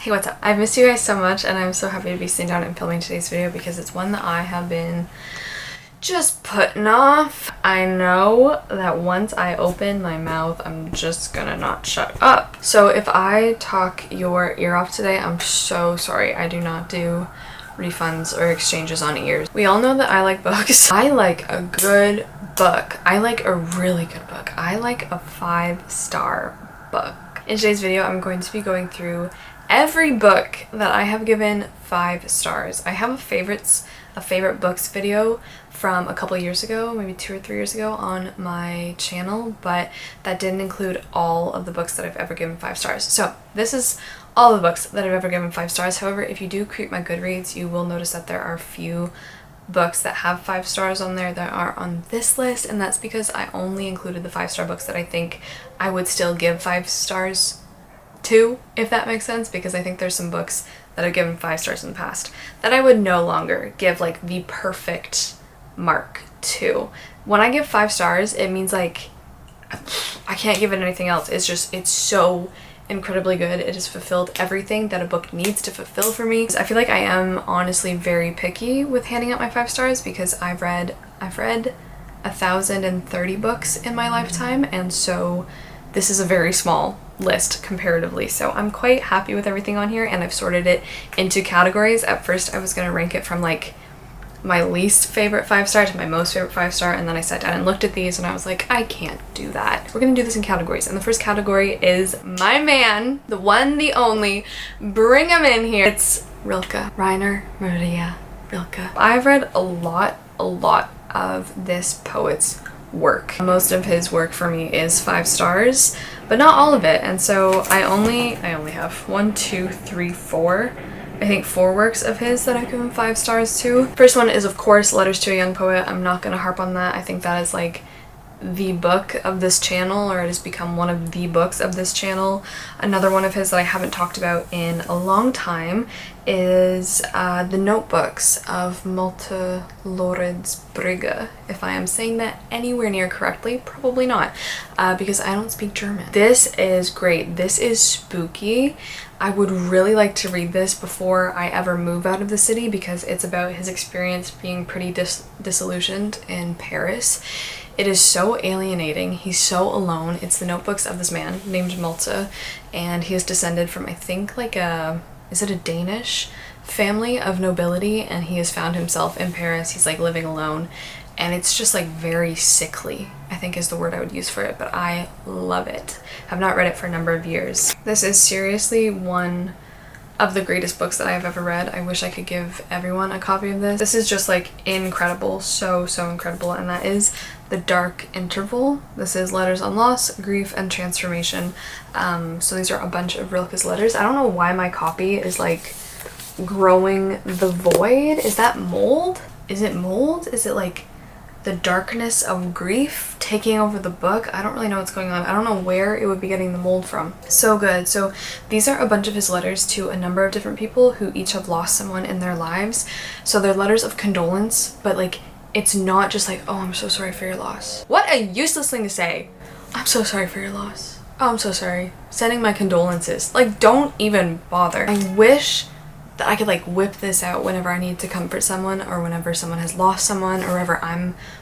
Hey, what's up? I've missed you guys so much and I'm so happy to be sitting down and filming today's video because it's one that I have been just putting off. I know that once I open my mouth, I'm just gonna not shut up. So if I talk your ear off today, I'm so sorry. I do not do refunds or exchanges on ears. We all know that I like books. I like a good book. I like a really good book. I like a 5-star book. In today's video, I'm going to be going through every book that I have given 5 stars. I have a favorite books video from a couple years ago, maybe 2 or 3 years ago on my channel, but that didn't include all of the books that I've ever given 5 stars. So this is all the books that I've ever given 5 stars. However, if you do creep my Goodreads, you will notice that there are a few books that have 5 stars on there that are on this list, and that's because I only included the 5-star books that I think I would still give 5 stars to, if that makes sense, because I think there's some books that I've given 5 stars in the past that I would no longer give like the perfect mark to. When I give 5 stars, it means like I can't give it anything else. It's so incredibly good. It has fulfilled everything that a book needs to fulfill for me. I feel like I am honestly very picky with handing out my 5 stars because I've read 1,030 books in my lifetime, and so this is a very small list comparatively. So I'm quite happy with everything on here, and I've sorted it into categories. At first I was going to rank it from like my least favorite 5-star to my most favorite 5-star, and then I sat down and looked at these and I was like, I can't do that. We're gonna do this in categories, and the first category is my man, the one, the only, bring him in here. It's Rilke. Rainer Maria Rilke. I've read a lot of this poet's work. Most of his work for me is 5 stars, but not all of it, and so I only have 4 works of his that I've given 5 stars to. First one is, of course, Letters to a Young Poet. I'm not gonna harp on that. I think that is like the book of this channel, or it has become one of the books of this channel. Another one of his that I haven't talked about in a long time is the notebooks of Middlegrade. If I am saying that anywhere near correctly, probably not, because I don't speak German. This is great. This is spooky. I would really like to read this before I ever move out of the city because it's about his experience being pretty disillusioned in Paris. It is so alienating. He's so alone. It's the notebooks of this man named Malte, and he is descended from, I think, like is it a Danish family of nobility, and he has found himself in Paris. He's like living alone, and it's just like very sickly, I think is the word I would use for it, but I love it. I've not read it for a number of years. This is seriously one of the greatest books that I've ever read. I wish I could give everyone a copy of this. This is just like incredible, so incredible, and that is The Dark Interval. This is letters on loss, grief, and transformation. So these are a bunch of Rilke's letters. I don't know why my copy is like growing the void. Is that mold? Is it mold? Is it like the darkness of grief taking over the book? I don't really know what's going on. I don't know where it would be getting the mold from. So good. So these are a bunch of his letters to a number of different people who each have lost someone in their lives. So they're letters of condolence, but like it's not just like, oh, I'm so sorry for your loss. What a useless thing to say. I'm so sorry for your loss. Oh, I'm so sorry. Sending my condolences. Like, don't even bother. I wish that I could like whip this out whenever I need to comfort someone, or whenever someone has lost someone, or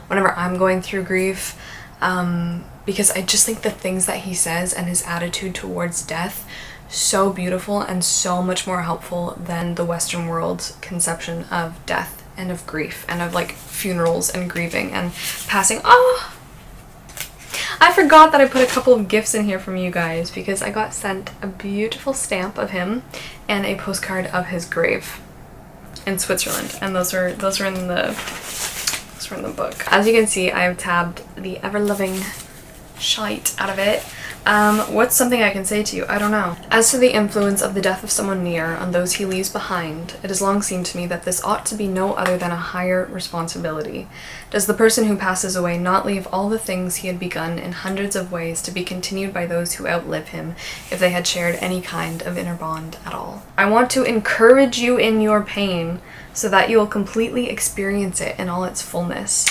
whenever I'm going through grief, because I just think the things that he says and his attitude towards death so beautiful and so much more helpful than the Western world's conception of death and of grief and of like funerals and grieving and passing. Oh, I forgot that I put a couple of gifts in here from you guys because I got sent a beautiful stamp of him and a postcard of his grave in Switzerland, and those were in the book. As you can see, I have tabbed the ever-loving shite out of it. What's something I can say to you? I don't know. As to the influence of the death of someone near on those he leaves behind, it has long seemed to me that this ought to be no other than a higher responsibility. Does the person who passes away not leave all the things he had begun in hundreds of ways to be continued by those who outlive him, if they had shared any kind of inner bond at all? I want to encourage you in your pain so that you will completely experience it in all its fullness.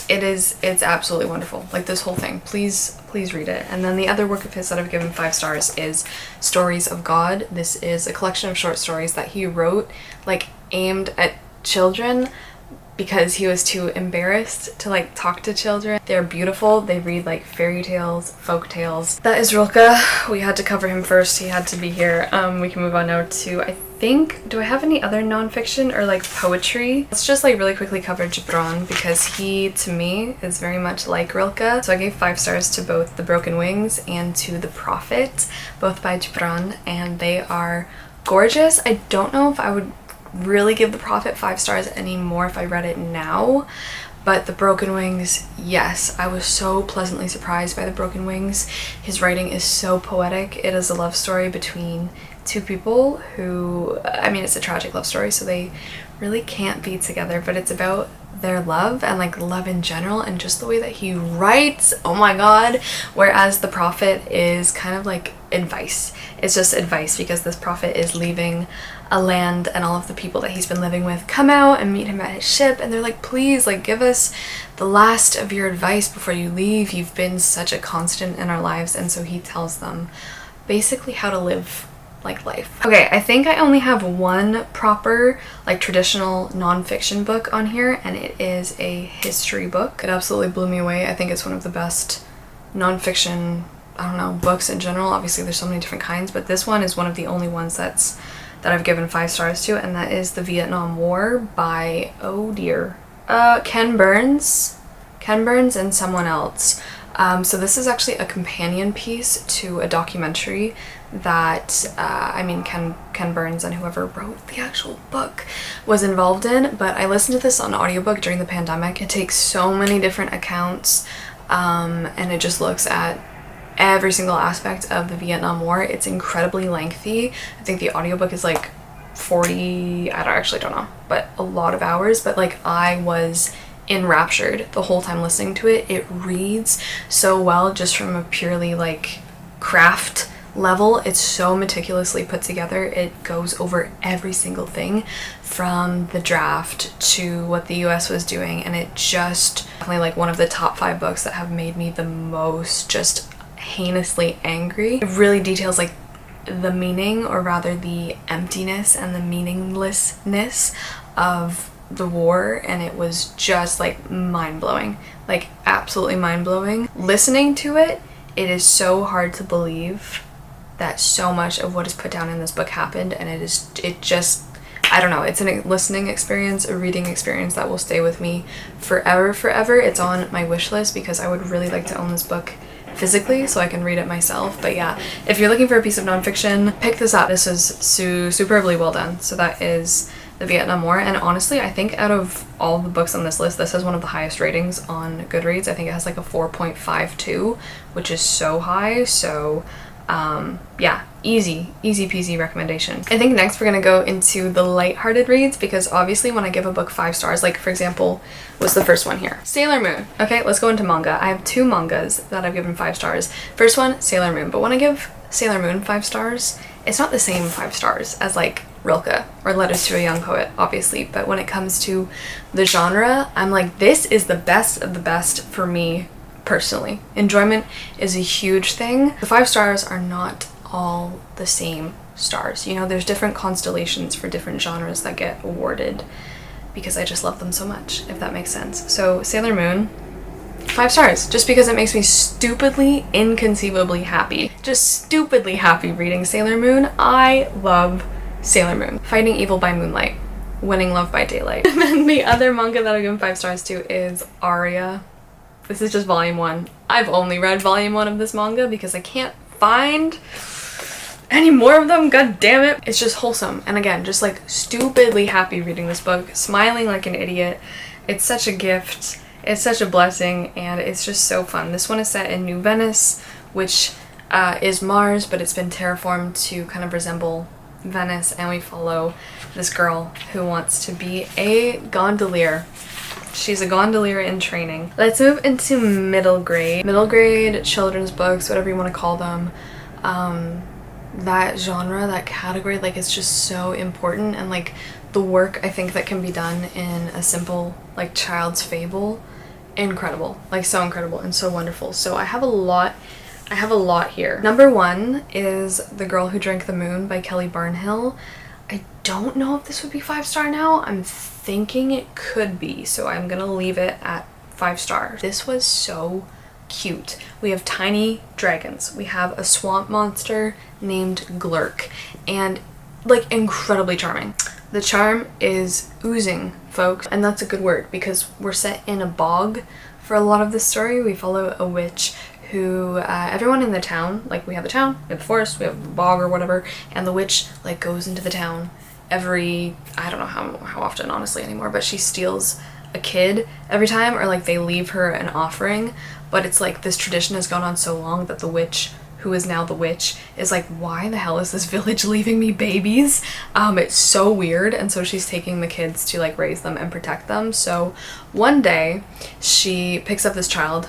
It's absolutely wonderful. Like this whole thing. Please please read it. And then the other work of his that I've given 5 stars is Stories of God. This is a collection of short stories that he wrote, like aimed at children, because he was too embarrassed to like talk to children. They're beautiful. They read like fairy tales, folk tales. That is Rilke. We had to cover him first. He had to be here. We can move on now to, I think, do I have any other nonfiction or like poetry? Let's just like really quickly cover Gibran, because he, to me, is very much like Rilke. So I gave 5 stars to both The Broken Wings and to The Prophet, both by Gibran, and they are gorgeous. I don't know if I would really give The Prophet 5 stars anymore if I read it now, but The Broken Wings, yes, I was so pleasantly surprised by The Broken Wings. His writing is so poetic. It is a love story between 2 people who, I mean, it's a tragic love story, so they really can't be together, but it's about their love and like love in general, and just the way that he writes, oh my god. Whereas The Prophet is kind of like advice. It's just advice, because this prophet is leaving a land and all of the people that he's been living with come out and meet him at his ship, and they're like, please, like, give us the last of your advice before you leave. You've been such a constant in our lives. And so he tells them basically how to live like life. Okay, I think I only have one proper like traditional nonfiction book on here, and it is a history book. It absolutely blew me away. I think it's one of the best nonfiction, I don't know, books in general. Obviously there's so many different kinds, but this one is one of the only ones that I've given 5 stars to, and that is The Vietnam War by, oh dear, Ken Burns and someone else. So this is actually a companion piece to a documentary that, I mean, Ken Burns and whoever wrote the actual book was involved in, but I listened to this on audiobook during the pandemic. It takes so many different accounts, and it just looks at every single aspect of the Vietnam War. It's incredibly lengthy. I think the audiobook is like 40, I actually don't know, but a lot of hours, but like I was enraptured the whole time listening to it. It reads so well, just from a purely like craft level. It's so meticulously put together. It goes over every single thing from the draft to what the US was doing, and it just definitely like one of the top 5 books that have made me the most just heinously angry. It really details like the meaning, or rather the emptiness and the meaninglessness of the war, and it was just like mind-blowing, like absolutely mind-blowing. Listening to it, it is so hard to believe that so much of what is put down in this book happened, and it just, I don't know, it's a listening experience, a reading experience that will stay with me forever. It's on my wish list because I would really like to own this book physically so I can read it myself. But yeah, if you're looking for a piece of nonfiction, pick this up. This is superbly well done. So that is The Vietnam War, and honestly I think out of all the books on this list, this has one of the highest ratings on Goodreads. I think it has like a 4.52, which is so high. So yeah, easy peasy recommendation. I think next we're gonna go into the lighthearted reads, because obviously when I give a book 5 stars, like for example was the first one here, Sailor Moon. Okay, let's go into manga. I have 2 mangas that I've given 5 stars. First one, Sailor Moon, but when I give Sailor Moon 5 stars, it's not the same 5 stars as like Rilke or Letters to a Young Poet, obviously, but when it comes to the genre, I'm like, this is the best of the best for me personally. Enjoyment is a huge thing. The 5 stars are not all the same stars. You know, there's different constellations for different genres that get awarded, because I just love them so much, if that makes sense. So Sailor Moon, 5 stars, just because it makes me stupidly, inconceivably happy. Just stupidly happy reading Sailor Moon. I love Sailor Moon. Fighting Evil by Moonlight, Winning Love by Daylight. And then the other manga that I've given 5 stars to is Aria. This is just volume 1. I've only read volume 1 of this manga because I can't find any more of them, god damn it. It's just wholesome, and again, just like stupidly happy reading this book, smiling like an idiot. It's such a gift, it's such a blessing, and it's just so fun. This one is set in New Venice, which is Mars, but it's been terraformed to kind of resemble Venice, and we follow this girl who wants to be a gondolier. She's a gondolier in training. Let's move into middle grade. Middle grade children's books, whatever you want to call them. That genre, that category, like, it's just so important, and like the work I think that can be done in a simple like child's fable incredible, like so incredible and so wonderful. So I have a lot here. Number 1 is The Girl Who Drank the Moon by Kelly Barnhill. I don't know if this would be 5-star now. I'm thinking it could be, so I'm gonna leave it at 5 stars. This was so cute. We have tiny dragons. We have a swamp monster named Glurk, and like incredibly charming. The charm is oozing, folks, and that's a good word because we're set in a bog for a lot of this story. We follow a witch who everyone in the town, like we have the town, we have the forest, we have the bog or whatever, and the witch like goes into the town every, I don't know how often honestly anymore, but she steals a kid every time, or like they leave her an offering. But it's like this tradition has gone on so long that the witch, who is now the witch, is like, why the hell is this village leaving me babies? It's so weird. And so she's taking the kids to like raise them and protect them. So one day she picks up this child.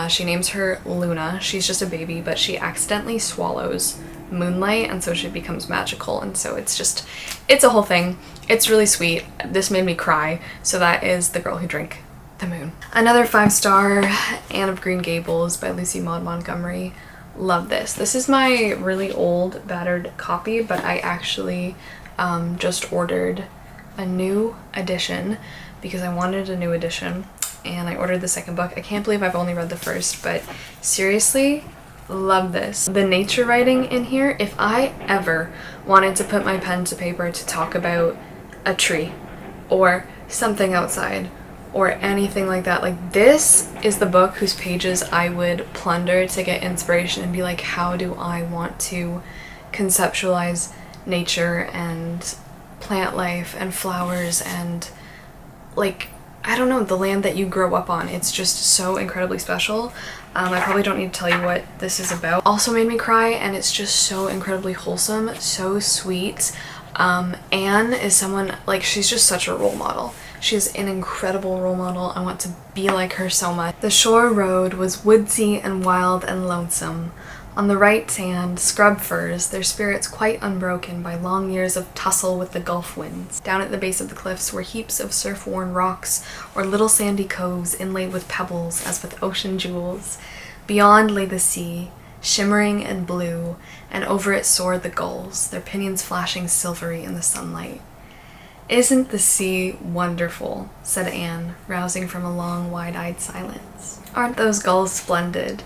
She names her Luna. She's just a baby, but she accidentally swallows moonlight, and so she becomes magical. And so it's a whole thing. It's really sweet. This made me cry. So that is The Girl Who Drank the Moon. Another 5-star, Anne of Green Gables by Lucy Maud Montgomery. Love this. This is my really old, battered copy, but I actually just ordered a new edition because I wanted a new edition, and I ordered the second book. I can't believe I've only read the first, but seriously, love this. The nature writing in here, if I ever wanted to put my pen to paper to talk about a tree or something outside or anything like that, like this is the book whose pages I would plunder to get inspiration and be like, how do I want to conceptualize nature and plant life and flowers and like, I don't know, the land that you grow up on. It's just so incredibly special. I probably don't need to tell you what this is about. Also made me cry, and it's just so incredibly wholesome, so sweet. Anne is someone, like, she's just such a role model. She's an incredible role model. I want to be like her so much. The shore road was woodsy and wild and lonesome. On the right hand, scrub firs, their spirits quite unbroken by long years of tussle with the gulf winds. Down at the base of the cliffs were heaps of surf-worn rocks or little sandy coves inlaid with pebbles as with ocean jewels. Beyond lay the sea, shimmering and blue, and over it soared the gulls, their pinions flashing silvery in the sunlight. "Isn't the sea wonderful?" said Anne, rousing from a long, wide-eyed silence. "Aren't those gulls splendid?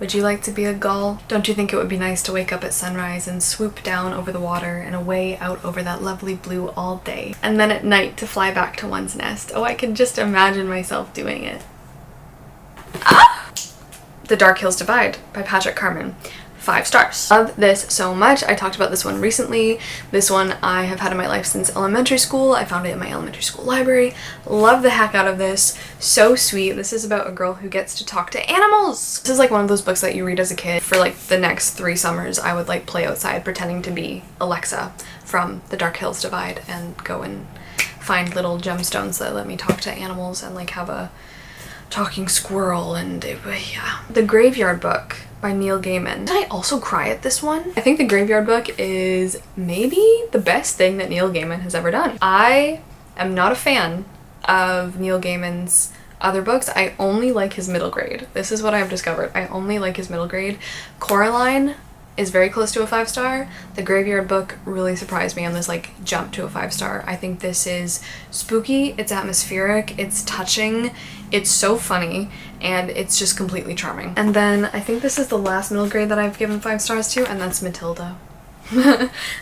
Would you like to be a gull? Don't you think it would be nice to wake up at sunrise and swoop down over the water and away out over that lovely blue all day, and then at night to fly back to one's nest? Oh, I can just imagine myself doing it." The Dark Hills Divide by Patrick Carman. 5 stars. Love this so much. I talked about this one recently. This one I have had in my life since elementary school. I found it in my elementary school library. Love the heck out of this. So sweet. This is about a girl who gets to talk to animals. This is like one of those books that you read as a kid. For like the next 3 summers, I would like play outside pretending to be Alexa from The Dark Hills Divide and go and find little gemstones that let me talk to animals and like have a talking squirrel. And yeah. The Graveyard Book by Neil Gaiman. Did I also cry at this one? I think The Graveyard Book is maybe the best thing that Neil Gaiman has ever done. I am not a fan of Neil Gaiman's other books. I only like his Middlegrade. This is what I've discovered. I only like his Middlegrade. Coraline is very close to a 5-star. The Graveyard Book really surprised me on this like jump to a 5-star. I think this is spooky, it's atmospheric, it's touching, it's so funny, and it's just completely charming. And then I think this is the last middle grade that I've given 5 stars to, and that's Matilda.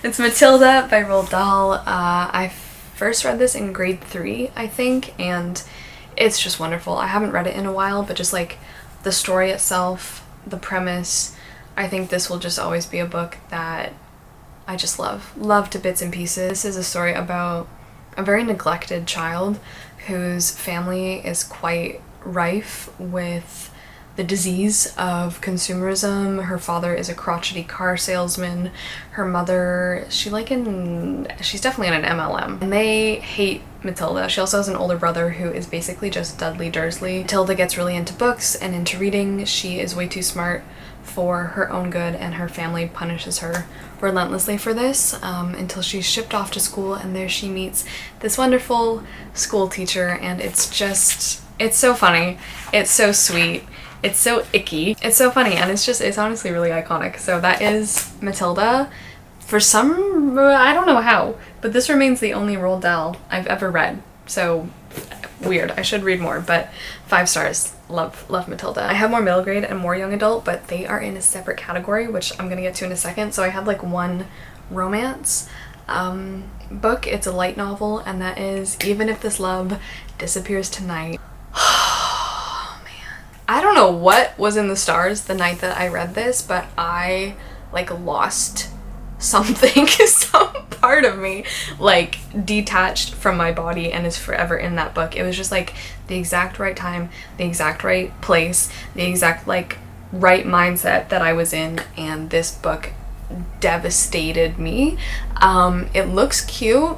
It's Matilda by Roald Dahl. I first read this in grade 3, I think, and it's just wonderful. I haven't read it in a while, but just like the story itself, the premise, I think this will just always be a book that I just love to bits and pieces. This is a story about a very neglected child whose family is quite rife with the disease of consumerism. Her father is a crotchety car salesman. Her mother, she's definitely in an MLM. And they hate Matilda. She also has an older brother who is basically just Dudley Dursley. Matilda gets really into books and into reading. She is way too smart for her own good, and her family punishes her relentlessly for this until she's shipped off to school, and there she meets this wonderful school teacher, and it's It's so funny. It's so sweet. It's so icky. It's so funny, and it's honestly really iconic. So that is Matilda. For some, I don't know how, but this remains the only Roald Dahl I've ever read. So weird. I should read more, but 5 stars. Love Matilda. I have more middle grade and more young adult, but they are in a separate category, which I'm gonna get to in a second. So I have like one romance book. It's a light novel, and that is Even If This Love Disappears Tonight. Oh man. I don't know what was in the stars the night that I read this, but I like lost something, some part of me like detached from my body and is forever in that book. It was just like the exact right time, the exact right place, the exact like right mindset that I was in, and this book devastated me. It looks cute.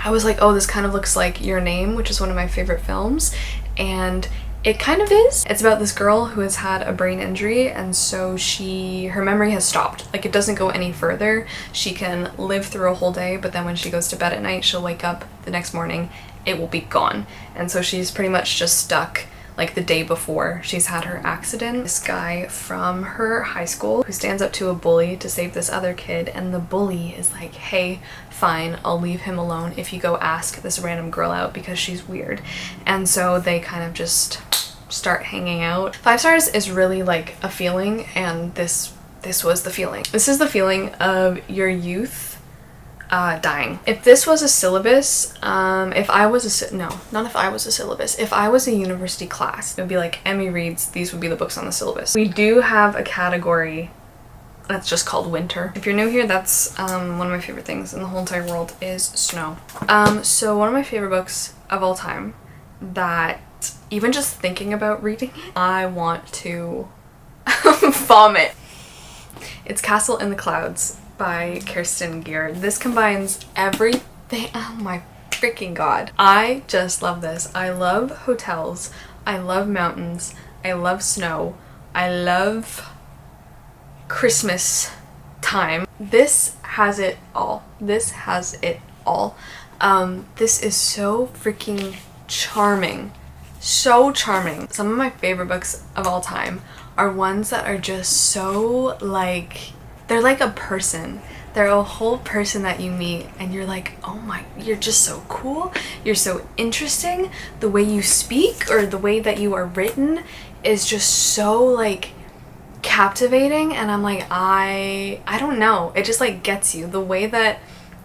I was like, oh, this kind of looks like Your Name, which is one of my favorite films, and it kind of is. It's about this girl who has had a brain injury, and so her memory has stopped. Like, it doesn't go any further. She can live through a whole day, but then when she goes to bed at night, she'll wake up the next morning, it will be gone. And so she's pretty much just stuck like the day before she's had her accident. This guy from her high school who stands up to a bully to save this other kid, and the bully is like, hey, fine, I'll leave him alone if you go ask this random girl out because she's weird. And so they kind of just start hanging out. 5 stars is really like a feeling, and this was the feeling. This is the feeling of your youth dying. If this was a syllabus, if I was a syllabus, if I was a university class, it would be like Emmy reads, these would be the books on the syllabus. We do have a category that's just called winter. If you're new here, that's one of my favorite things in the whole entire world is snow. So one of my favorite books of all time that even just thinking about reading it, I want to vomit. It's Castle in the Clouds by Kirsten Gier. This combines everything. Oh my freaking god. I just love this. I love hotels. I love mountains. I love snow. I love Christmas time. This has it all. This has it all. This is so freaking charming. So charming. Some of my favorite books of all time are ones that are just so like, they're like a person. They're a whole person that you meet and you're like, oh my, you're just so cool. You're so interesting. The way you speak or the way that you are written is just so like captivating, and I'm like, I don't know. It just like gets you. The way that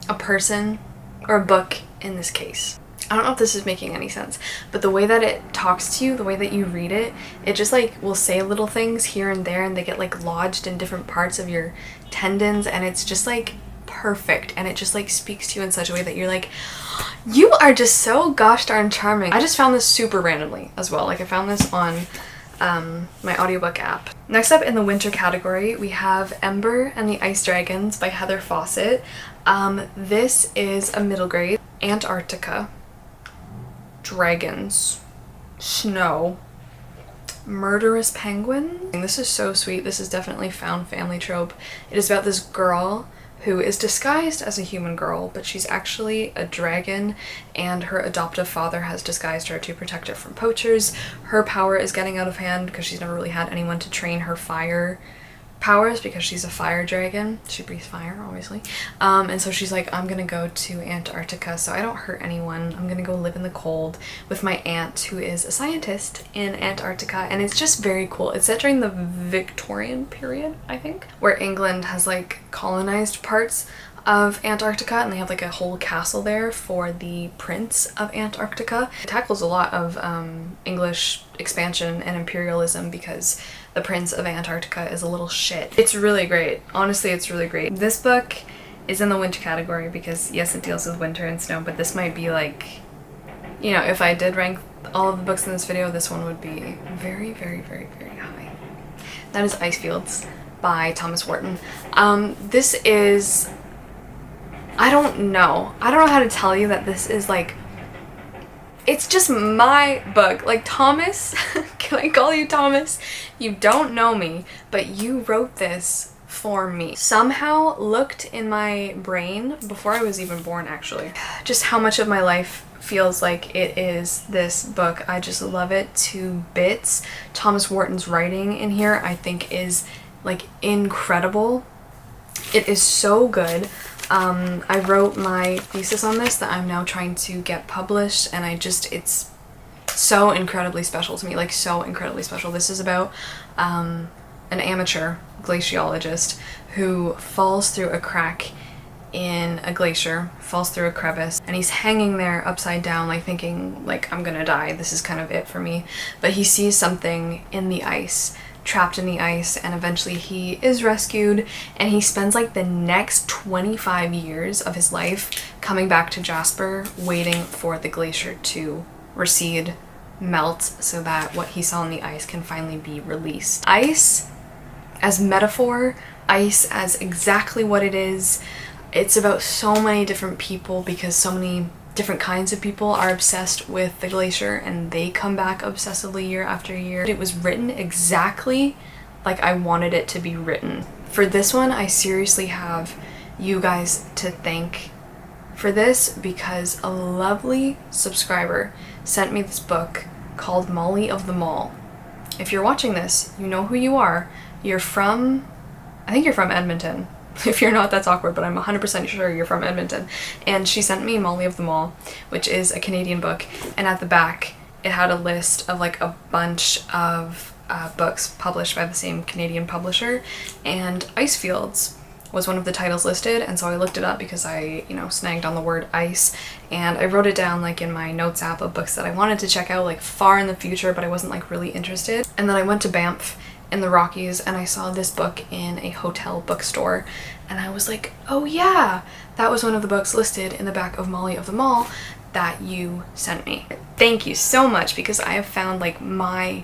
a person, or a book in this case, I don't know if this is making any sense, but the way that it talks to you, the way that you read it, it just like will say little things here and there, and they get like lodged in different parts of your tendons, and it's just like perfect, and it just like speaks to you in such a way that you're like, you are just so gosh darn charming. I just found this super randomly as well. Like I found this on my audiobook app. Next up in the winter category, we have Ember and the Ice Dragons by Heather Fawcett. This is a middle grade. Antarctica. Dragons, snow, murderous penguin. And this is so sweet. This is definitely found family trope. It is about this girl who is disguised as a human girl, but she's actually a dragon, and her adoptive father has disguised her to protect her from poachers. Her power is getting out of hand because she's never really had anyone to train her fire powers because she's a fire dragon. She breathes fire, obviously. And so she's like, I'm gonna go to Antarctica so I don't hurt anyone. I'm gonna go live in the cold with my aunt who is a scientist in Antarctica, and it's just very cool. It's set during the Victorian period, I think, where England has like colonized parts of Antarctica, and they have like a whole castle there for the Prince of Antarctica. It tackles a lot of English expansion and imperialism because the Prince of Antarctica is a little shit. It's really great. Honestly, it's really great. This book is in the winter category because yes, it deals with winter and snow, but this might be like, you know, if I did rank all of the books in this video, this one would be very, very, very, very high. That is Icefields by Thomas Wharton. This is, I don't know how to tell you that this is like, it's just my book. Like, Thomas, can I call you Thomas? You don't know me, but you wrote this for me. Somehow looked in my brain before I was even born, actually, just how much of my life feels like it is this book. I just love it to bits. Thomas Wharton's writing in here I think is like incredible. It is so good. I wrote my thesis on this that I'm now trying to get published, and it's so incredibly special to me, like so incredibly special. This is about an amateur glaciologist who falls through a crack in a glacier, falls through a crevice, and he's hanging there upside down, like thinking like, I'm gonna die, this is kind of it for me. But he sees something in the ice, trapped in the ice, and eventually he is rescued, and he spends like the next 25 years of his life coming back to Jasper, waiting for the glacier to recede, melt, so that what he saw in the ice can finally be released. Ice as metaphor, ice as exactly what it is. It's about so many different people, because so many different kinds of people are obsessed with the glacier, and they come back obsessively year after year. It was written exactly like I wanted it to be written. For this one, I seriously have you guys to thank for this, because a lovely subscriber sent me this book called Molly of the Mall. If you're watching this, you know who you are. You're from, I think you're from Edmonton. If you're not, that's awkward, but I'm 100% sure you're from Edmonton. And she sent me Molly of the Mall, which is a Canadian book, and at the back it had a list of like a bunch of books published by the same Canadian publisher, and Icefields was one of the titles listed, and so I looked it up because I, snagged on the word ice, and I wrote it down like in my notes app of books that I wanted to check out like far in the future, but I wasn't like really interested. And then I went to Banff in the Rockies, and I saw this book in a hotel bookstore, and I was like, oh yeah, that was one of the books listed in the back of Molly of the Mall that you sent me. Thank you so much, because I have found like my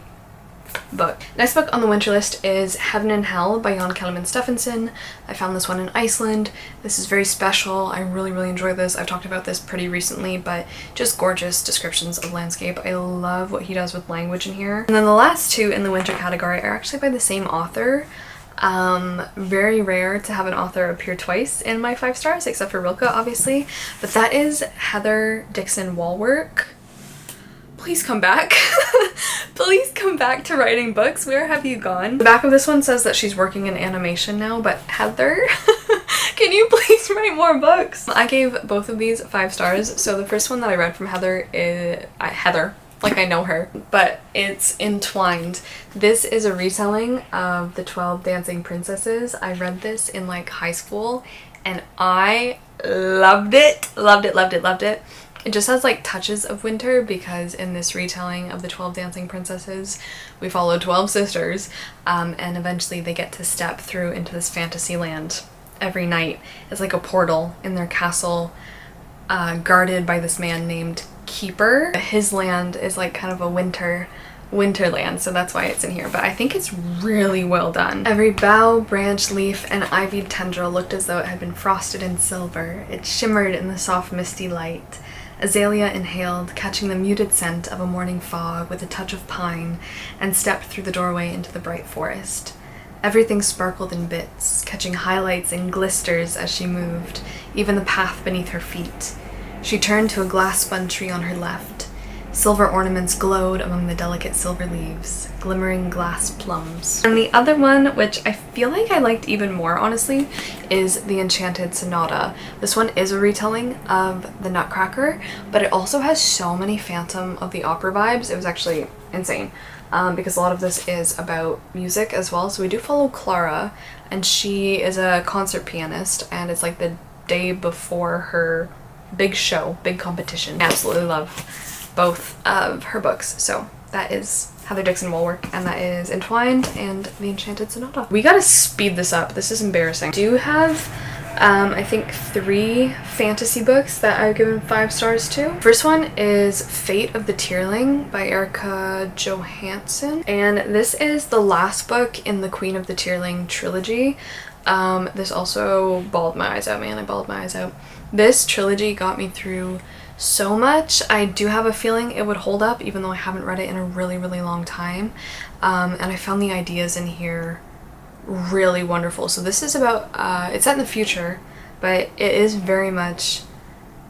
book. Next book on the winter list is Heaven and Hell by Jan Kellerman Stephenson. I found this one in Iceland. This is very special. I really enjoy this. I've talked about this pretty recently, but just gorgeous descriptions of landscape. I love what he does with language in here. And then the last two in the winter category are actually by the same author. Very rare to have an author appear twice in my 5 stars, except for Rilke, obviously, but that is Heather Dixon Walwork. Please come back. Please come back to writing books. Where have you gone? The back of this one says that she's working in animation now, but Heather, can you please write more books? I gave both of these 5 stars. So the first one that I read from Heather is Heather, like I know her, but it's Entwined. This is a retelling of the 12 Dancing Princesses. I read this in like high school, and I loved it. Loved it. It just has like touches of winter, because in this retelling of the 12 Dancing Princesses, we follow 12 sisters, and eventually they get to step through into this fantasy land every night. It's like a portal in their castle, guarded by this man named Keeper. His land is like kind of a winterland, so that's why it's in here, but I think it's really well done. Every bough, branch, leaf, and ivied tendril looked as though it had been frosted in silver. It shimmered in the soft misty light. Azalea inhaled, catching the muted scent of a morning fog with a touch of pine, and stepped through the doorway into the bright forest. Everything sparkled in bits, catching highlights and glisters as she moved, even the path beneath her feet. She turned to a glass-spun tree on her left. Silver ornaments glowed among the delicate silver leaves, glimmering glass plums. And the other one, which I feel like I liked even more, honestly, is The Enchanted Sonata. This one is a retelling of The Nutcracker, but it also has so many Phantom of the Opera vibes. It was actually insane, because a lot of this is about music as well. So we do follow Clara, and she is a concert pianist, and it's like the day before her big show, big competition. I absolutely love both of her books. So that is Heather Dixon Walwork, and that is Entwined and The Enchanted Sonata. We gotta speed this up. This is embarrassing. I do have, I think 3 fantasy books that I've given 5 stars to. First one is Fate of the Tearling by Erica Johansson, and this is the last book in the Queen of the Tearling trilogy. This also bawled my eyes out, man. I bawled my eyes out. This trilogy got me through so much. I do have a feeling it would hold up, even though I haven't read it in a really long time. And I found the ideas in here really wonderful. So this is about, it's set in the future, but it is very much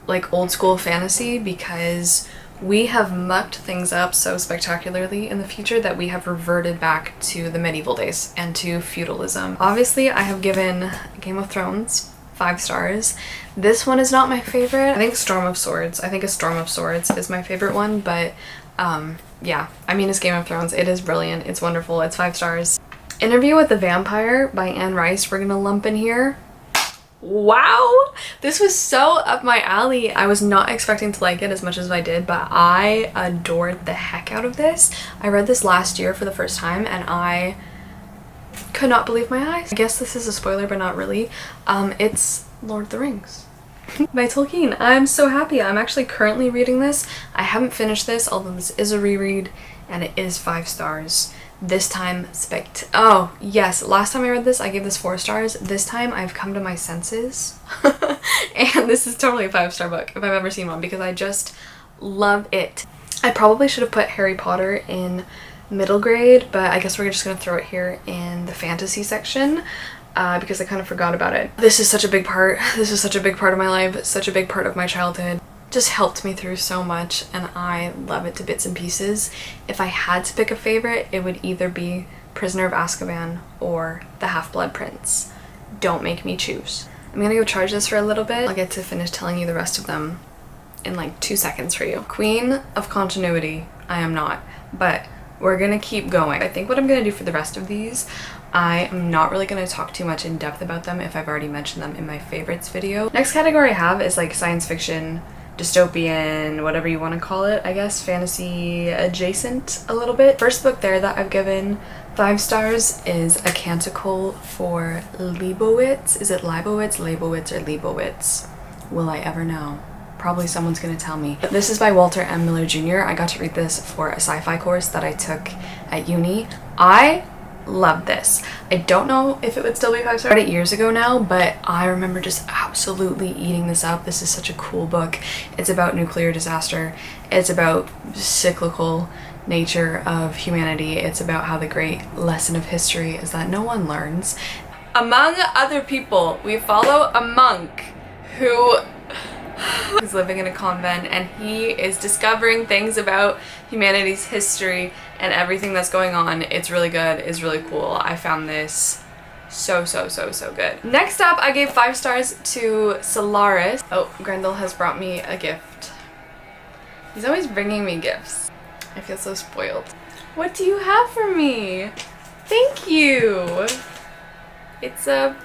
like old school fantasy because we have mucked things up so spectacularly in the future that we have reverted back to the medieval days and to feudalism. Obviously, I have given Game of Thrones 5 stars. This one is not my favorite. I think A Storm of Swords is my favorite one, but yeah, I mean, it's Game of Thrones. It is brilliant. It's wonderful. It's 5 stars. Interview with the Vampire by Anne Rice we're gonna lump in here. Wow, this was so up my alley. I was not expecting to like it as much as I did, but I adored the heck out of this. I read this last year for the first time and I could not believe my eyes. I guess this is a spoiler, but not really. It's Lord of the Rings by Tolkien. I'm so happy. I'm actually currently reading this. I haven't finished this, although this is a reread and it is 5 stars. This time, oh yes, last time I read this I gave this 4 stars. This time I've come to my senses and this is totally a 5-star book if I've ever seen one because I just love it. I probably should have put Harry Potter in middle grade, but I guess we're just gonna throw it here in the fantasy section because I kind of forgot about it. This is such a big part. This is such a big part of my life, such a big part of my childhood. Just helped me through so much and I love it to bits and pieces. If I had to pick a favorite, it would either be Prisoner of Azkaban or The Half-Blood Prince. Don't make me choose. I'm gonna go charge this for a little bit. I'll get to finish telling you the rest of them in like 2 seconds for you. Queen of continuity, I am not, but we're gonna keep going. I think what I'm gonna do for the rest of these, I am not really gonna talk too much in depth about them if I've already mentioned them in my favorites video. Next category I have is like science fiction, dystopian, whatever you want to call it, I guess, fantasy adjacent a little bit. First book there that I've given 5 stars is A Canticle for Leibowitz. Is it Leibowitz, Leibowitz, or Leibowitz? Will I ever know? Probably someone's gonna tell me. This is by Walter M. Miller Jr. I got to read this for a sci-fi course that I took at uni. I love this. I don't know if it would still be 5 stars. I read it years ago now, but I remember just absolutely eating this up. This is such a cool book. It's about nuclear disaster. It's about cyclical nature of humanity. It's about how the great lesson of history is that no one learns. Among other people, we follow a monk who is living in a convent and he is discovering things about humanity's history and everything that's going on. It's really good. It's really cool. I found this so good. Next up, I gave 5 stars to Solaris. Oh, Grendel has brought me a gift. He's always bringing me gifts. I feel so spoiled. What do you have for me? Thank you. It's a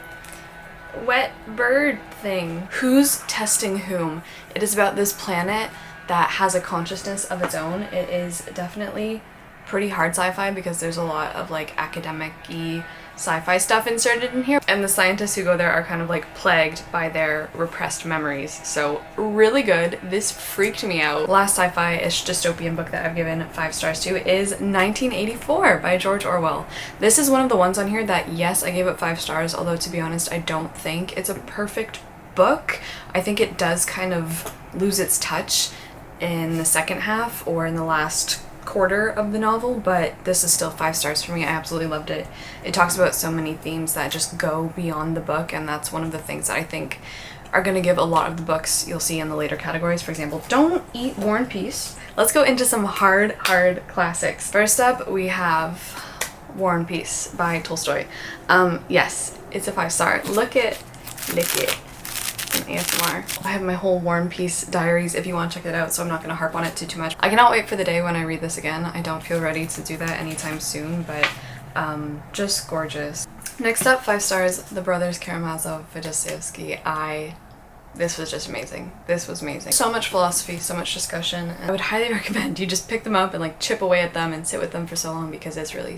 wet bird thing. Who's testing whom? It is about this planet that has a consciousness of its own. It is definitely pretty hard sci-fi because there's a lot of like academic-y sci-fi stuff inserted in here, and the scientists who go there are kind of like plagued by their repressed memories. So really good. This freaked me out. Last sci-fi-ish dystopian book that I've given 5 stars to is 1984 by George Orwell. This is one of the ones on here that, yes, I gave it 5 stars, although to be honest, I don't think it's a perfect book. I think it does kind of lose its touch in the second half or in the last quarter of the novel, but this is still 5 stars for me. I absolutely loved it. It talks about so many themes that just go beyond the book, and that's one of the things that I think are going to give a lot of the books you'll see in the later categories. For example, Don't Eat War and Peace. Let's go into some hard classics. First up, we have War and Peace by Tolstoy. Yes, it's a 5-star. Lick it. ASMR. I have my whole War and Peace diaries if you want to check it out, so I'm not going to harp on it too much. I cannot wait for the day when I read this again. I don't feel ready to do that anytime soon, but just gorgeous. Next up, 5 stars, The Brothers Karamazov by Dostoevsky. This was just amazing. This was amazing. So much philosophy, so much discussion. I would highly recommend you just pick them up and like chip away at them and sit with them for so long because it's really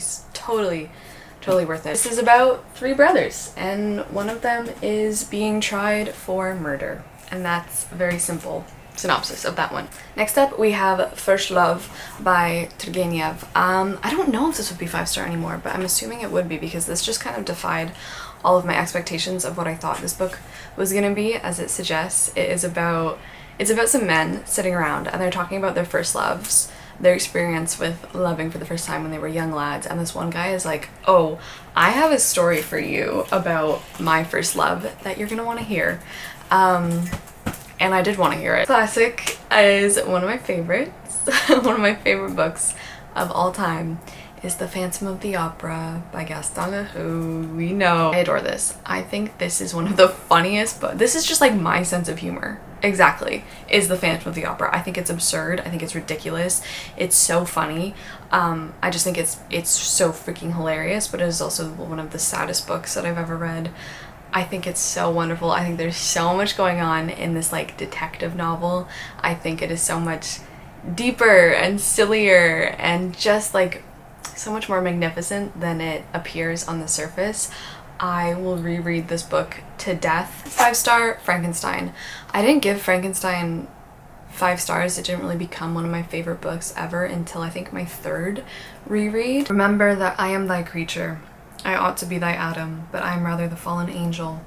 totally worth it. This is about 3 brothers, and one of them is being tried for murder, and that's a very simple synopsis of that one. Next up, we have First Love by Turgenev. I don't know if this would be 5-star anymore, but I'm assuming it would be because this just kind of defied all of my expectations of what I thought this book was gonna be. As it suggests, it's about some men sitting around and they're talking about their first loves. their experience with loving for the first time when they were young lads, and this one guy is like, oh, I have a story for you about my first love that you're gonna want to hear. And I did want to hear it. Classic is one of my favorites. One of my favorite books of all time is The Phantom of the Opera by Gaston Leroux. We know. I adore this. I think this is one of the funniest books. This is just like my sense of humor. Exactly. Is The Phantom of the Opera. I think it's absurd. I think it's ridiculous. It's so funny. I just think it's so freaking hilarious, but it is also one of the saddest books that I've ever read. I think it's so wonderful. I think there's so much going on in this like detective novel. I think it is so much deeper and sillier and just like so much more magnificent than it appears on the surface. I will reread this book to death. 5-star Frankenstein. I didn't give Frankenstein 5 stars. It didn't really become one of my favorite books ever until I think my 3rd reread. Remember that I am thy creature. I ought to be thy Adam, but I am rather the fallen angel,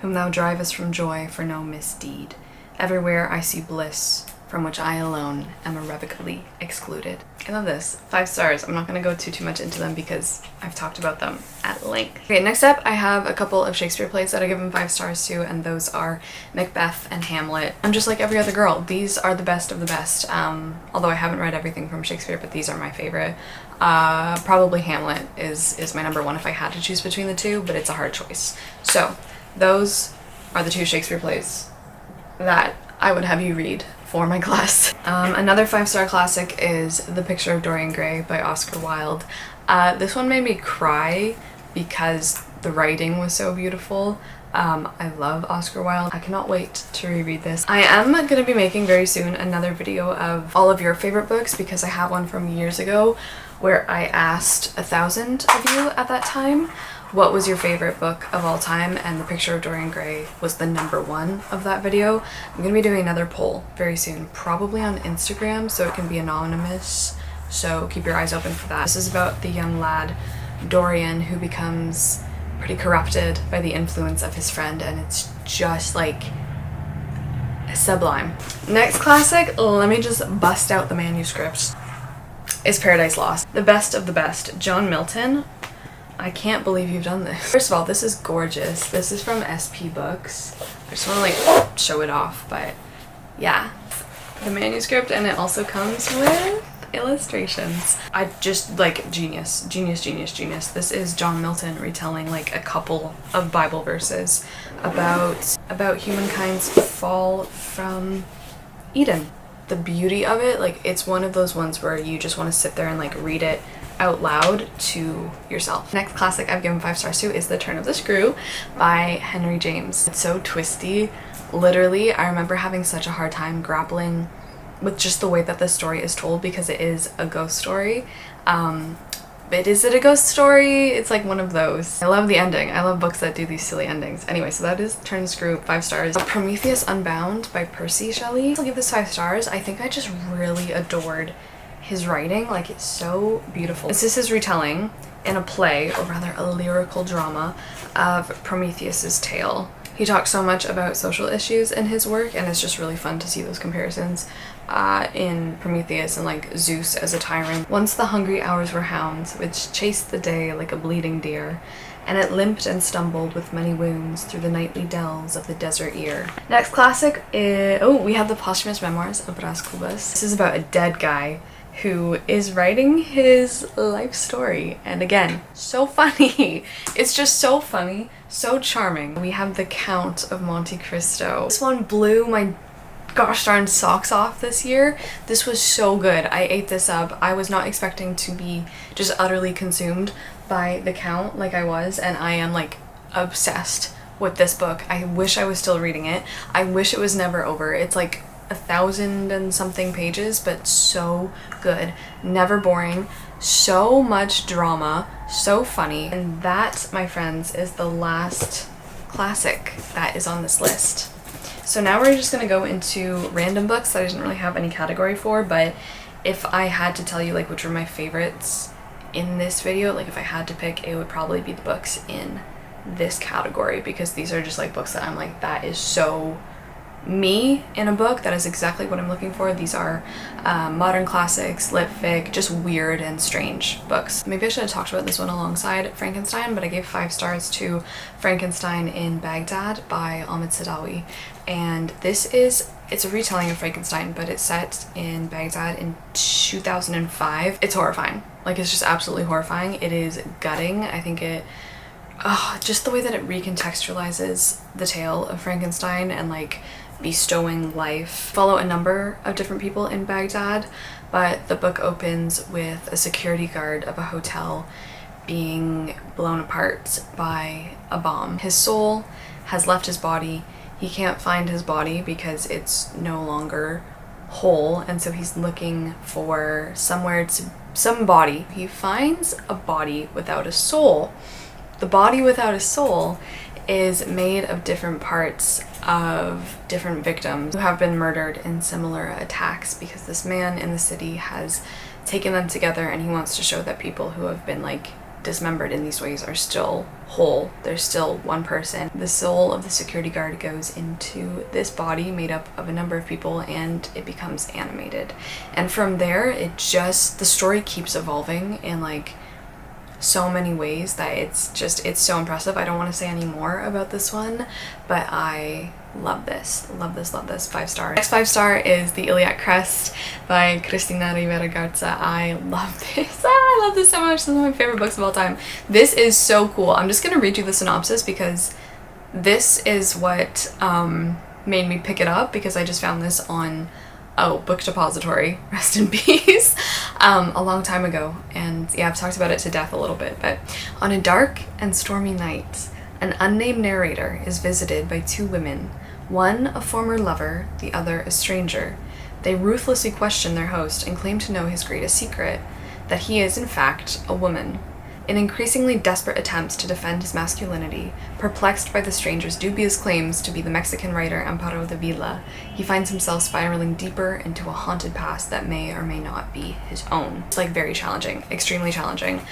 whom thou drivest from joy for no misdeed. Everywhere I see bliss, from which I alone am irrevocably excluded. I love this. 5 stars. I'm not going to go too much into them because I've talked about them at length. Okay, next up I have a couple of Shakespeare plays that I give them 5 stars to, and those are Macbeth and Hamlet. I'm just like every other girl. These are the best of the best. Although I haven't read everything from Shakespeare, but these are my favorite. Probably Hamlet is my number one if I had to choose between the two, but it's a hard choice. So those are the 2 Shakespeare plays that I would have you read for my class. Another 5-star classic is The Picture of Dorian Gray by Oscar Wilde. This one made me cry because the writing was so beautiful. I love Oscar Wilde. I cannot wait to reread this. I am going to be making very soon another video of all of your favorite books because I have one from years ago where I asked 1,000 of you at that time what was your favorite book of all time, and The Picture of Dorian Gray was the number 1 of that video. I'm going to be doing another poll very soon, probably on Instagram, so it can be anonymous, so keep your eyes open for that. This is about the young lad Dorian who becomes pretty corrupted by the influence of his friend, and it's just like sublime. Next classic, let me just bust out the manuscript, is Paradise Lost. The best of the best. John Milton. I can't believe you've done this. First of all, this is gorgeous. This is from SP Books. I just want to like show it off, but yeah. The manuscript, and it also comes with illustrations. I just like genius. This is John Milton retelling like a couple of Bible verses about humankind's fall from Eden. The beauty of it, like it's one of those ones where you just want to sit there and like read it out loud to yourself. Next classic I've given 5 stars to is The Turn of the Screw by Henry James. It's so twisty. Literally, I remember having such a hard time grappling with just the way that this story is told because it is a ghost story. But is it a ghost story? It's like one of those. I love the ending. I love books that do these silly endings. Anyway, so that is Turn of the Screw, 5 stars. Prometheus Unbound by Percy Shelley. I'll give this 5 stars. I think I just really adored his writing. Like, it's so beautiful. This is his retelling in a play, or rather a lyrical drama, of Prometheus's tale. He talks so much about social issues in his work, and it's just really fun to see those comparisons in Prometheus and like Zeus as a tyrant. Once the hungry hours were hounds, which chased the day like a bleeding deer, and it limped and stumbled with many wounds through the nightly dells of the desert ear. Next classic is, we have the posthumous memoirs of Bras Cubas. This is about a dead guy who is writing his life story, and again, so funny. It's just so funny, so charming. We have The Count of Monte Cristo. This one blew my gosh darn socks off this year. This was so good. I ate this up. I was not expecting to be just utterly consumed by The Count like I was, and I am like obsessed with this book. I wish I was still reading it. I wish it was never over. It's like 1,000 and something pages, but so good. Never boring. So much drama. So funny. And that, my friends, is the last classic that is on this list. So now we're just going to go into random books that I didn't really have any category for, but if I had to tell you like which were my favorites in this video, like if I had to pick, it would probably be the books in this category, because these are just like books that I'm like, that is so me in a book. That is exactly what I'm looking for. These are modern classics, lit fic, just weird and strange books. Maybe I should have talked about this one alongside Frankenstein, but I gave 5 stars to Frankenstein in Baghdad by Ahmed Sadawi. And it's a retelling of Frankenstein, but it's set in Baghdad in 2005. It's horrifying. Like, it's just absolutely horrifying. It is gutting. I think just the way that it recontextualizes the tale of Frankenstein and like bestowing life. Follow a number of different people in Baghdad, but the book opens with a security guard of a hotel being blown apart by a bomb. His soul has left his body. He can't find his body because it's no longer whole, and so he's looking for some body. He finds a body without a soul. The body without a soul is made of different parts of different victims who have been murdered in similar attacks, because this man in the city has taken them together and he wants to show that people who have been like dismembered in these ways are still whole. They're still one person. The soul of the security guard goes into this body made up of a number of people and it becomes animated. And from there, the story keeps evolving in like so many ways that it's so impressive. I don't want to say any more about this one, but I love this. 5 stars. Next 5 star is The Iliac Crest by Cristina Rivera Garza. I love this. I love this so much. This is one of my favorite books of all time. This is so cool. I'm just gonna read you the synopsis because this is what made me pick it up, because I just found this on Book Depository, rest in peace, a long time ago, and yeah, I've talked about it to death a little bit. But on a dark and stormy night, an unnamed narrator is visited by 2 women, one a former lover, the other a stranger. They ruthlessly question their host and claim to know his greatest secret, that he is in fact a woman. In increasingly desperate attempts to defend his masculinity, perplexed by the stranger's dubious claims to be the Mexican writer Amparo de Villa, he finds himself spiraling deeper into a haunted past that may or may not be his own. It's like very challenging, extremely challenging.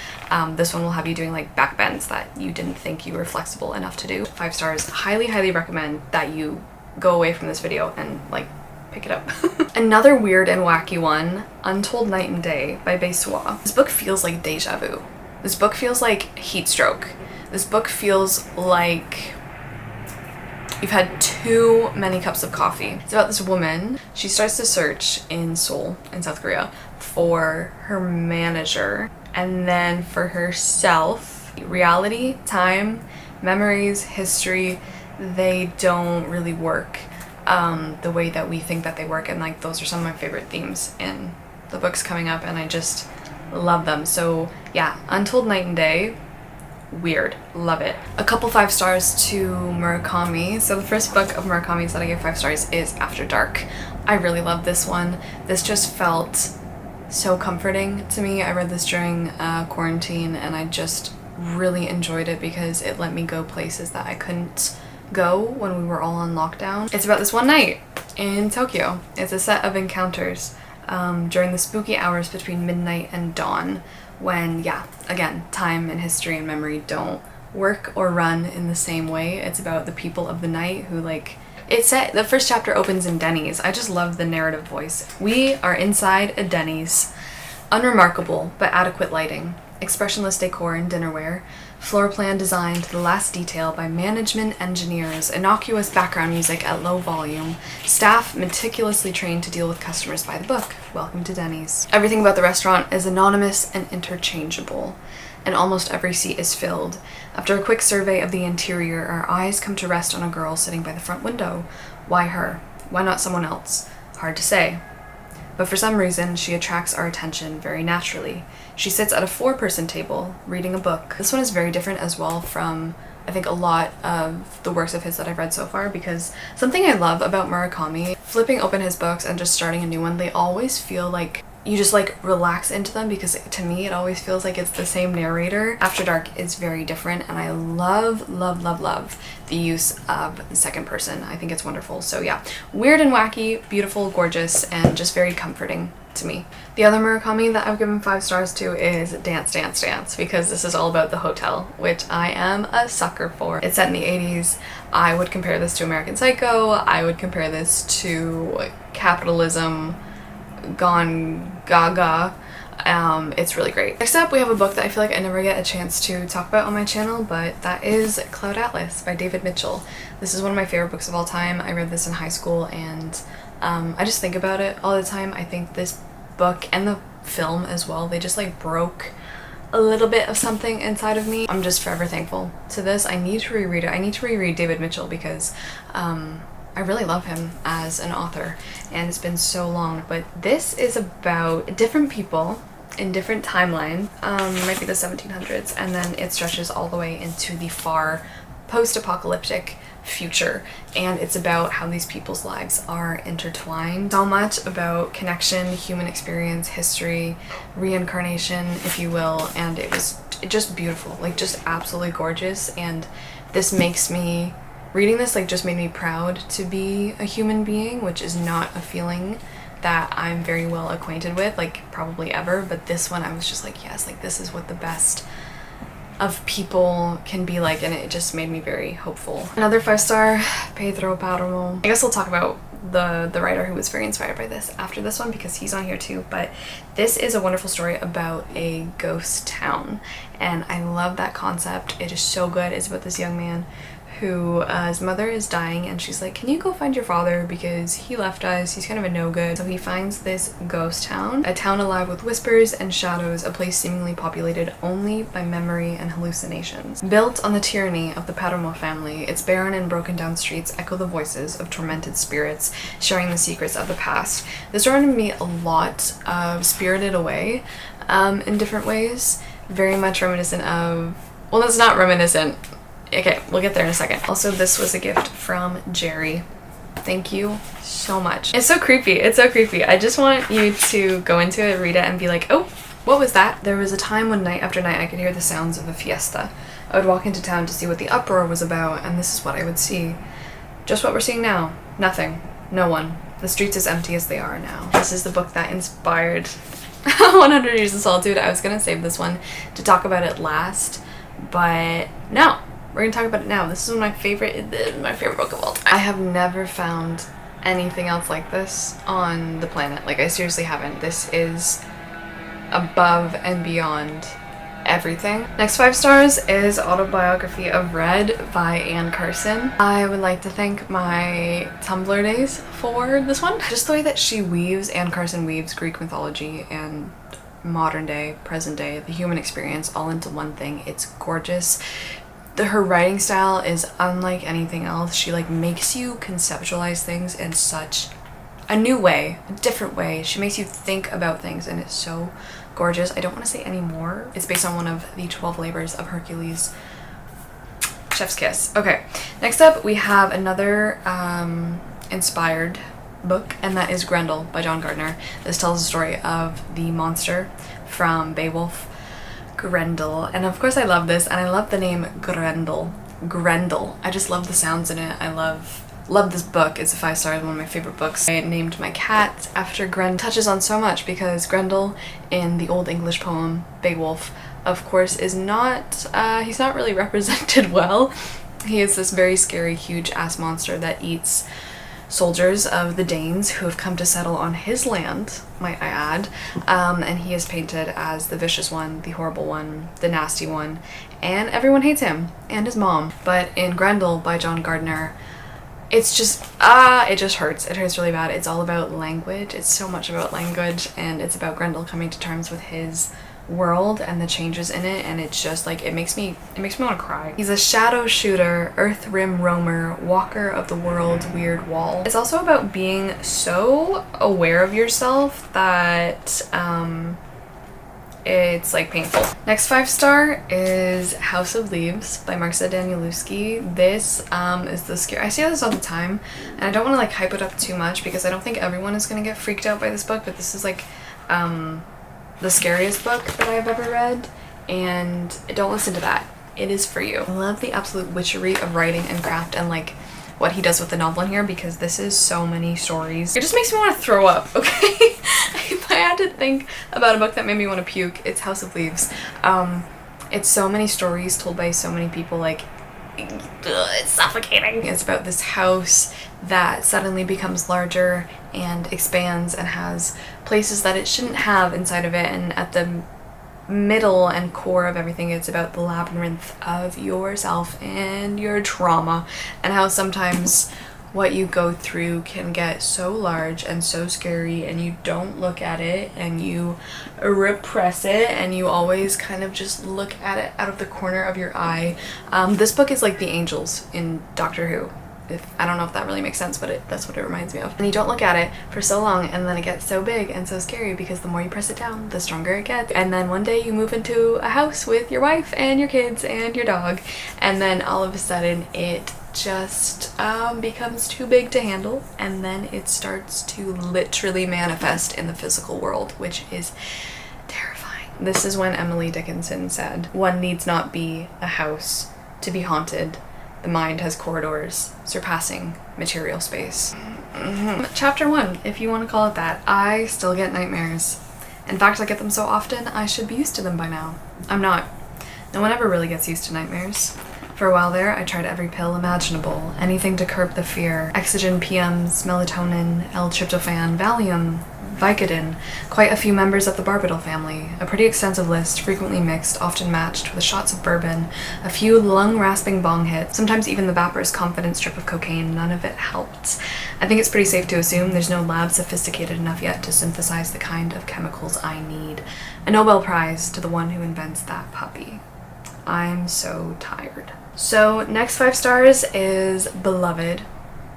This one will have you doing like backbends that you didn't think you were flexible enough to do. 5 stars. Highly recommend that you go away from this video and like pick it up. Another weird and wacky one, Untold Night and Day by Beissois. This book feels like deja vu. This book feels like heat stroke. This book feels like you've had too many cups of coffee. It's about this woman. She starts to search in Seoul, in South Korea, for her manager and then for herself. Reality, time, memories, history, they don't really work the way that we think that they work, and like those are some of my favorite themes in the books coming up, and I just love them. So yeah, Untold Night and Day, weird, love it. A couple 5 stars to Murakami. So the first book of Murakami's that I gave 5 stars is After Dark. I really love this one. This just felt so comforting to me. I read this during quarantine and I just really enjoyed it because it let me go places that I couldn't go when we were all on lockdown. It's about this one night in Tokyo. It's a set of encounters during the spooky hours between midnight and dawn, when, yeah, again, time and history and memory don't work or run in the same way. It's about the people of the night who, like, the first chapter opens in Denny's. I just love the narrative voice. We are inside a Denny's. Unremarkable but adequate lighting, expressionless decor and dinnerware, floor plan designed to the last detail by management engineers, innocuous background music at low volume, staff meticulously trained to deal with customers by the book. Welcome to Denny's. Everything about the restaurant is anonymous and interchangeable, and almost every seat is filled. After a quick survey of the interior, our eyes come to rest on a girl sitting by the front window. Why her? Why not someone else? Hard to say. But for some reason, she attracts our attention very naturally. She sits at a 4-person table, reading a book. This one is very different as well from, I think, a lot of the works of his that I've read so far, because something I love about Murakami, flipping open his books and just starting a new one, they always feel like you just like relax into them, because to me it always feels like it's the same narrator. After Dark is very different, and I love the use of the second person. I think it's wonderful. So yeah, weird and wacky, beautiful, gorgeous, and just very comforting to me. The other Murakami that I've given 5 stars to is Dance Dance Dance, because this is all about the hotel, which I am a sucker for. It's set in the 80s. I would compare this to American Psycho. I would compare this to capitalism gone gaga. It's really great. Next up, we have a book that I feel like I never get a chance to talk about on my channel, but that is Cloud Atlas by David Mitchell. This is one of my favorite books of all time. I read this in high school, and I just think about it all the time. I think this book and the film as well, they just like broke a little bit of something inside of me. I'm just forever thankful to this. I need to reread it. I need to reread David Mitchell because I really love him as an author, and it's been so long. But this is about different people in different timelines. It might be the 1700s, and then it stretches all the way into the far post-apocalyptic future, and it's about how these people's lives are intertwined. So much about connection, human experience, history, reincarnation, if you will, and it was just beautiful, like just absolutely gorgeous. And this makes me, reading this like just made me proud to be a human being, which is not a feeling that I'm very well acquainted with, like probably ever, but this one I was just like, yes, like this is what the best of people can be like, and it just made me very hopeful. Another 5-star, Pedro Páramo. I guess we'll talk about the writer who was very inspired by this after this one, because he's on here too, but this is a wonderful story about a ghost town, and I love that concept. It is so good. It's about this young man who his mother is dying, and she's like, can you go find your father because he left us, he's kind of a no-good. So he finds this ghost town, a town alive with whispers and shadows, a place seemingly populated only by memory and hallucinations. Built on the tyranny of the Páramo family, its barren and broken down streets echo the voices of tormented spirits sharing the secrets of the past. This reminded me a lot of Spirited Away in different ways, very much reminiscent of, well, that's not reminiscent. Okay, we'll get there in a second. Also, this was a gift from Jerry. Thank you so much. It's so creepy. It's so creepy. I just want you to go into it, read it, and be like, oh, what was that? There was a time when night after night I could hear the sounds of a fiesta. I would walk into town to see what the uproar was about, and this is what I would see. Just what we're seeing now. Nothing. No one. The streets as empty as they are now. This is the book that inspired 100 Years of Solitude. I was gonna save this one to talk about it last, but no. We're gonna talk about it now. This is my favorite book of all time. I have never found anything else like this on the planet. Like, I seriously haven't. This is above and beyond everything. Next 5 stars is Autobiography of Red by Anne Carson. I would like to thank my Tumblr days for this one. Just the way that she weaves, Anne Carson weaves Greek mythology and modern day, present day, the human experience all into one thing. It's gorgeous. Her writing style is unlike anything else. She like makes you conceptualize things in such a new way, a different way. She makes you think about things, and it's so gorgeous. I don't want to say any more. It's based on one of the 12 labors of Hercules. Chef's kiss. Okay, next up we have another inspired book, and that is Grendel by John Gardner. This tells the story of the monster from Beowulf, Grendel. And of course I love this, and I love the name Grendel. Grendel. I just love the sounds in it. I love this book. It's a 5 stars, one of my favorite books. I named my cat after Grendel. Touches on so much, because Grendel in the Old English poem Beowulf, of course, is not, he's not really represented well. He is this very scary, huge ass monster that eats soldiers of the Danes who have come to settle on his land, might I add, and he is painted as the vicious one, the horrible one, the nasty one, and everyone hates him, and his mom. But in Grendel by John Gardner, it's just, it just hurts. It hurts really bad. It's all about language. It's so much about language, and it's about Grendel coming to terms with his world and the changes in it, and it's just like, it makes me want to cry. He's a shadow shooter, earth rim roamer, walker of the world's weird wall. It's also about being so aware of yourself that it's like painful. Next 5 star is House of Leaves by Marksa Danielewski. This is the scary. I see this all the time, and I don't want to like hype it up too much because I don't think everyone is gonna get freaked out by this book, but this is like the scariest book that I've ever read, and don't listen to that. It is for you. I love the absolute witchery of writing and craft, and like what he does with the novel in here, because this is so many stories. It just makes me want to throw up, okay? If I had to think about a book that made me want to puke, it's House of Leaves. It's so many stories told by so many people, like, it's suffocating. It's about this house that suddenly becomes larger and expands and has places that it shouldn't have inside of it, and at the middle and core of everything, it's about the labyrinth of yourself and your trauma, and how sometimes what you go through can get so large and so scary, and you don't look at it and you repress it, and you always kind of just look at it out of the corner of your eye. This book is like the angels in Doctor Who. I don't know if that really makes sense, but that's what it reminds me of. And you don't look at it for so long, and then it gets so big and so scary because the more you press it down, the stronger it gets. And then one day you move into a house with your wife and your kids and your dog, and then all of a sudden it just becomes too big to handle, and then it starts to literally manifest in the physical world, which is terrifying. This is when Emily Dickinson said, "One needs not be a house to be haunted. The mind has corridors surpassing material space." Chapter 1, if you want to call it that. I still get nightmares. In fact, I get them so often I should be used to them by now. I'm not. No one ever really gets used to nightmares. For a while there, I tried every pill imaginable, anything to curb the fear. Exogen PMs, melatonin, L-tryptophan, Valium, Vicodin, quite a few members of the Barbital family, a pretty extensive list, frequently mixed, often matched with shots of bourbon, a few lung-rasping bong hits, sometimes even the vaporous confident strip of cocaine. None of it helped. I think it's pretty safe to assume there's no lab sophisticated enough yet to synthesize the kind of chemicals I need. A Nobel Prize to the one who invents that puppy. I'm so tired. So next 5 stars is Beloved,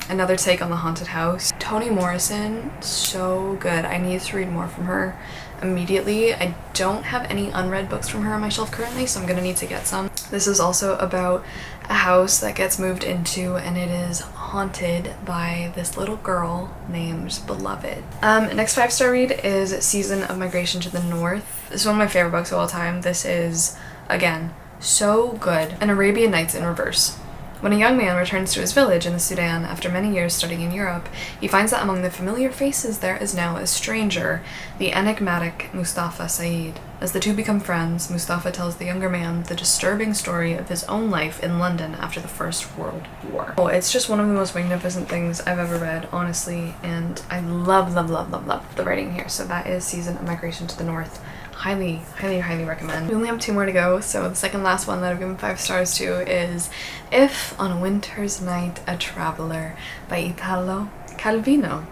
another take on the haunted house. Toni Morrison, so good. I need to read more from her immediately. I don't have any unread books from her on my shelf currently, so I'm gonna need to get some. This is also about a house that gets moved into, and it is haunted by this little girl named Beloved. Next 5-star read is Season of Migration to the North. This is one of my favorite books of all time. This is, again, so good. An Arabian Nights in reverse. When a young man returns to his village in the Sudan after many years studying in Europe, he finds that among the familiar faces there is now a stranger, the enigmatic Mustafa Said. As the two become friends, Mustafa tells the younger man the disturbing story of his own life in London after the First World War. Oh, it's just one of the most magnificent things I've ever read, honestly, and I love, love, love, love, love the writing here. So that is Season of Migration to the North. Highly, highly, highly recommend. We only have 2 more to go, so the second last one that I've given 5 stars to is If on a Winter's Night a Traveler by Italo Calvino.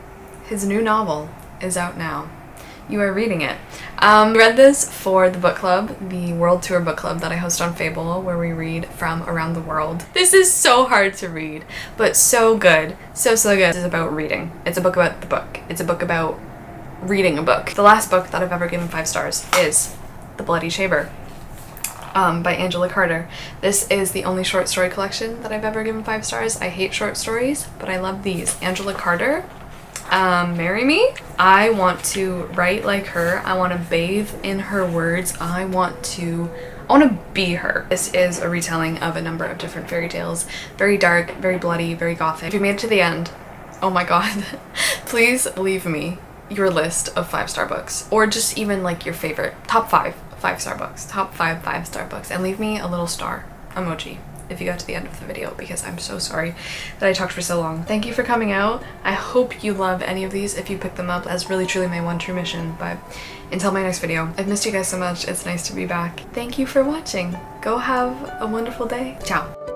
His new novel is out now. You are reading it. I read this for the book club, the World Tour book club that I host on Fable, where we read from around the world. This is so hard to read, but so good. So, so good. This is about reading. It's a book about the book. It's a book about reading a book. The last book that I've ever given 5 stars is The Bloody Shaver by Angela Carter. This is the only short story collection that I've ever given 5 stars. I hate short stories, but I love these. Angela Carter, marry me. I want to write like her. I want to bathe in her words. I want to be her. This is a retelling of a number of different fairy tales. Very dark, very bloody, very gothic. If you made it to the end, oh my god, please leave me your list of 5-star books, or just even like your favorite top 5 5-star books, top 5 5-star books, and leave me a little star emoji if you got to the end of the video, because I'm so sorry that I talked for so long. Thank you for coming out. I hope you love any of these if you pick them up, as really truly my one true mission. But until my next video, I've missed you guys so much. It's nice to be back. Thank you for watching. Go have a wonderful day. Ciao.